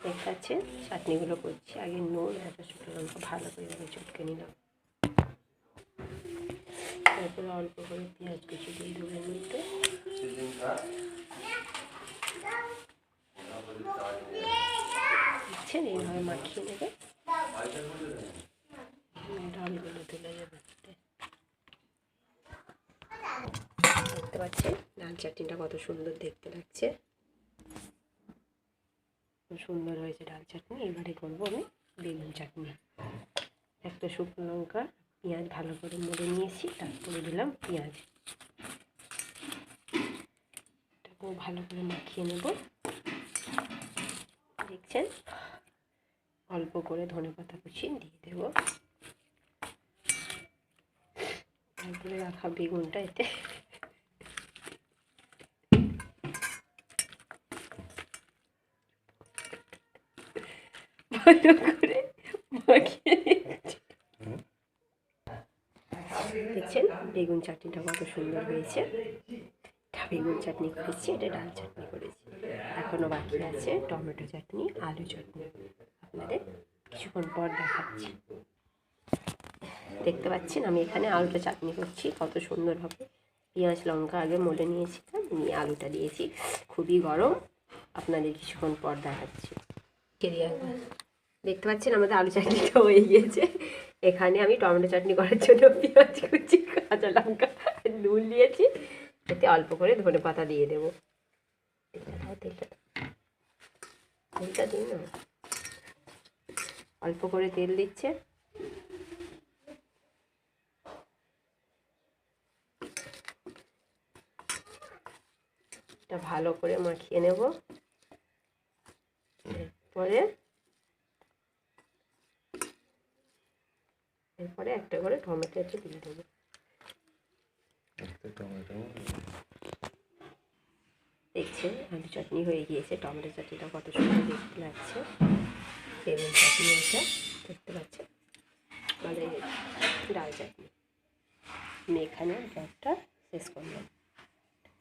দেখতে পাচ্ছেন চাটনিগুলো করছি। আগে নুন আর শুকনো লঙ্কা ভালো করে চটকে নিলাম, তারপরে অল্প করে পেঁয়াজ কুচি দিয়ে দেবো এর মধ্যে। দেখছেন এইভাবে মাখিয়ে নেবে, ডালগুলো তুলে যাবে। দেখতে পাচ্ছেন ডাল চাটনিটা কত সুন্দর দেখতে লাগছে, খুব সুন্দর হয়েছে ডাল চাটনি। এবারে করবো আমি বেগুন চাটনি। একটা শুকনো লঙ্কা পেঁয়াজ ভালো করে মুড়ে নিয়েছি, তারপরে দিলাম পেঁয়াজ, এটাকেও ভালো করে মাখিয়ে নেব। দেখছেন অল্প করে ধনেপাতা কুচি দিয়ে দেব, তারপরে রাখা বেগুনটা এতে ভালো করে মাখিয়ে নিচ্ছি। দেখছেন বেগুন চাটনিটা কত সুন্দর হয়েছে। এটা বেগুন চাটনি করেছি, এটা ডাল চাটনি করেছি, এখনও বাকি আছে টমেটো চাটনি, আলু চাটনি। আপনাদের কিছুক্ষণ পর দেখাচ্ছি। দেখতে পাচ্ছেন আমি এখানে আলুটা চাটনি করছি, কত সুন্দর হবে। পেঁয়াজ লঙ্কা আগে মলে নিয়েছিলাম, নিয়ে আলুটা দিয়েছি, খুবই গরম। আপনাদের কিছুক্ষণ পর দেখাচ্ছি। দেখতে পাচ্ছেন আমাদের আলু চাটনিটা হয়ে গিয়েছে। এখানে আমি টমেটো চাটনি করার জন্য পেঁয়াজ কুচি, কাঁচা লঙ্কা, নুন দিয়েছি, এতে অল্প করে ধনে পাতা দিয়ে দেবো। তেলটা দিই না, অল্প করে তেল দিচ্ছে। এটা ভালো করে মাখিয়ে নেব, এরপরে একটা করে টমেটো এতে দিয়ে দেবো। দেখছেন আলু চাটনি হয়ে গিয়েছে, টমেটো চাটনিটা কত সুন্দর দেখতে লাগছে। বেগুন চাটনি এটা দেখতে পাচ্ছেন ভালোই হয়েছে। ডাল চাটনি আমি এখানে ব্লগটা শেষ করলাম।